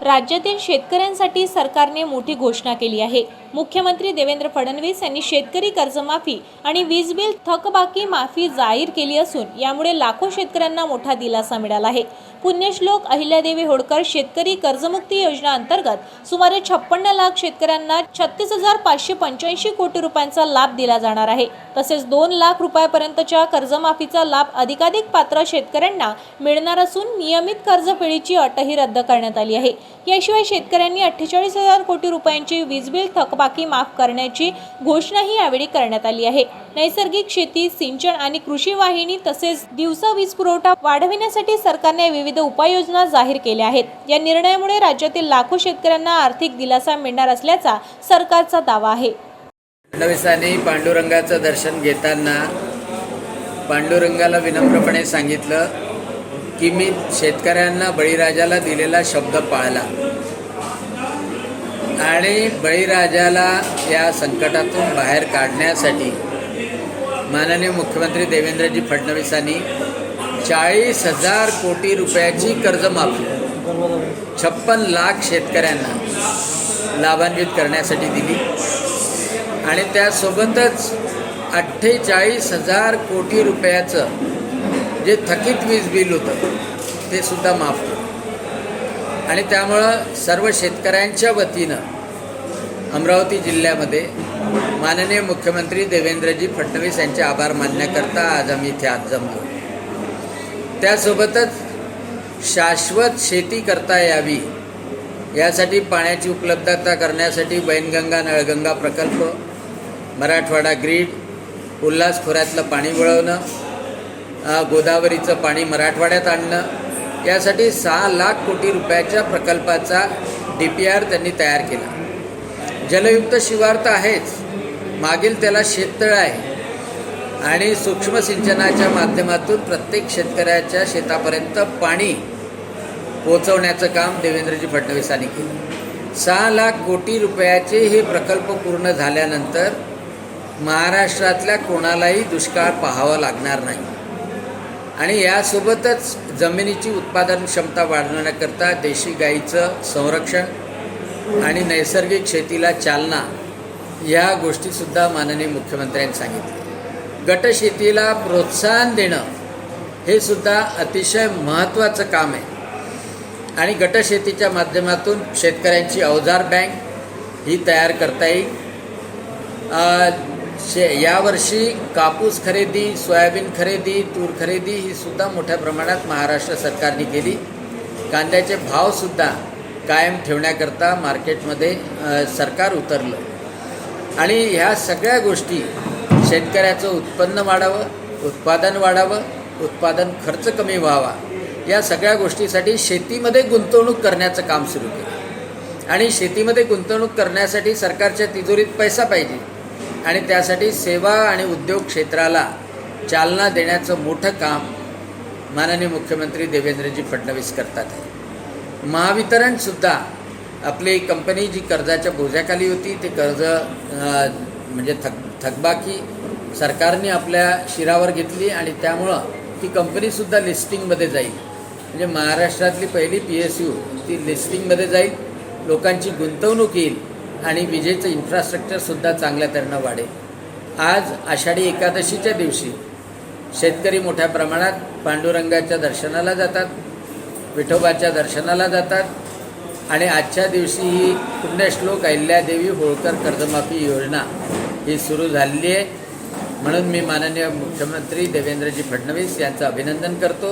राज्यातील शेतकऱ्यांसाठी सरकारने मोठी घोषणा केली आहे। मुख्यमंत्री देवेंद्र फडणवीस यांनी शेतकरी कर्जमाफी आणि वीज बिल थकबाकी माफी जाहीर केली असून यामुळे लाखो शेतकऱ्यांना मोठा दिलासा मिळाला आहे। पुण्यश्लोक अहिल्यादेवी होळकर शेतकरी कर्जमुक्ती योजना अंतर्गत सुमारे 56 लाख शेतकऱ्यांना 36,585 कोटी रुपयांचा लाभ दिला जाणार आहे। तसेच 2 लाख रुपयांपर्यंतच्या कर्जमाफीचा लाभ अधिकाधिक पात्र शेतकऱ्यांना मिळणार असून नियमित कर्जफेडीची अटही रद्द करण्यात आली आहे। याशिवाय शेतकऱ्यांनी 48,000 कोटी रुपयांची वीज बिल थकबाकी माफ करण्याची घोषणाही यावेळी करण्यात आली आहे। नैसर्गिक शेती, सिंचन आणि कृषी वाहिनी तसेच दिवसा वीज पुरवठा वाढविण्यासाठी सरकारने विविध उपाययोजना जाहीर केल्या आहेत। या निर्णयामुळे राज्यातील लाखो शेतकऱ्यांना आर्थिक दिलासा मिळणार असल्याचा सरकारचा दावा आहे। फडणवीसांनी पांडुरंगाचं दर्शन घेताना पांडुरंगाला विनम्रपणे सांगितलं की मी शेतकऱ्यांना बळीराजाला दिलेला शब्द पाळला आणि बळीराजाला या संकटातून बाहेर काढण्यासाठी माननीय मुख्यमंत्री देवेंद्रजी फडणवीसांनी 40,000 कोटी रुपयाची कर्जमाफी 56 लाख शेतकऱ्यांना लाभान्वित करण्यासाठी दिली आणि त्यासोबतच 48,000 कोटी रुपयाचं जे थकीत वीज बिल होतं ते सुद्धा माफ केलं आणि त्यामुळं सर्व शेतकऱ्यांच्या वतीनं अमरावती जिल्ह्यामध्ये माननीय मुख्यमंत्री देवेंद्रजी फडणवीस यांचे आभार मानण्याकरता आज आम्ही इथे आज जमलो। त्यासोबतच शाश्वत शेती करता यावी यासाठी पाण्याची उपलब्धता करण्यासाठी वैनगंगा नळगंगा प्रकल्प, मराठवाडा ग्रीड, उल्हास खोऱ्यातलं पाणी वळवणं, गोदावरीचं पाणी मराठवाड्यात आणणं यासाठी 6 लाख कोटी रुपयाच्या प्रकल्पाचा DPR त्यांनी तयार केला। जलयुक्त शिवार तर आहेच, मागील त्याला शेततळं आहे आणि सूक्ष्म सिंचनाच्या माध्यमातून प्रत्येक शेतकऱ्याच्या शेतापर्यंत पाणी पोहोचवण्याचं काम देवेंद्रजी फडणवीसांनी केलं। 6 लाख कोटी रुपयाचे हे प्रकल्प पूर्ण झाल्यानंतर महाराष्ट्रातल्या कोणालाही दुष्काळ पाहावा लागणार नाही आणि यासोबतच जमिनीची उत्पादन क्षमता वाढवण्याकरता देशी गाईचं संरक्षण आणि नैसर्गिक शेतीला चालना या गोष्टीसुद्धा माननीय मुख्यमंत्र्यांनी सांगितलं। गटशेतीला प्रोत्साहन देणं हे सुद्धा अतिशय महत्त्वाचं काम आहे आणि गटशेतीच्या माध्यमातून शेतकऱ्यांची अवजार बँक ही तयार करता येईल। यावर्षी कापूस खरेदी, सोयाबीन खरेदी, तूर खरेदी ही सुद्धा मोठ्या प्रमाणात महाराष्ट्र सरकारने केली। कांद्याचे भावसुद्धा कायम ठेवण्याकरता मार्केटमध्ये सरकार उतरलं आणि ह्या सगळ्या गोष्टी शेतकऱ्याचं उत्पन्न वाढावं, उत्पादन वाढावं, उत्पादन खर्च कमी व्हावा या सगळ्या गोष्टीसाठी शेतीमध्ये गुंतवणूक करण्याचं काम सुरू केलं आणि शेतीमध्ये गुंतवणूक करण्यासाठी सरकारच्या तिजोरीत पैसा पाहिजे आणि त्यासाठी सेवा आणि उद्योग क्षेत्राला चालना देण्याचं मोठं काम माननीय मुख्यमंत्री देवेंद्रजी फडणवीस करतात आहे। महावितरणसुद्धा आपली कंपनी जी कर्जाच्या बोजाखाली होती ते कर्ज म्हणजे थकबाकी सरकारने आपल्या शिरावर घेतली आणि त्यामुळं ती कंपनीसुद्धा लिस्टिंगमध्ये जाईल। म्हणजे महाराष्ट्रातली पहिली PSU ती लिस्टिंगमध्ये जाईल, लोकांची गुंतवणूक येईल आणि विजेचं इन्फ्रास्ट्रक्चरसुद्धा चांगल्या तऱ्हेनं वाढेल। आज आषाढी एकादशीच्या दिवशी शेतकरी मोठ्या प्रमाणात पांडुरंगाच्या दर्शनाला जातात, विठोबाच्या दर्शनाला जातात आणि आजच्या दिवशी ही पुण्यश्लोक अहिल्यादेवी होळकर कर्जमाफी योजना ही सुरू झालेली आहे। म्हणून मी माननीय मुख्यमंत्री देवेंद्रजी फडणवीस यांचं अभिनंदन करतो।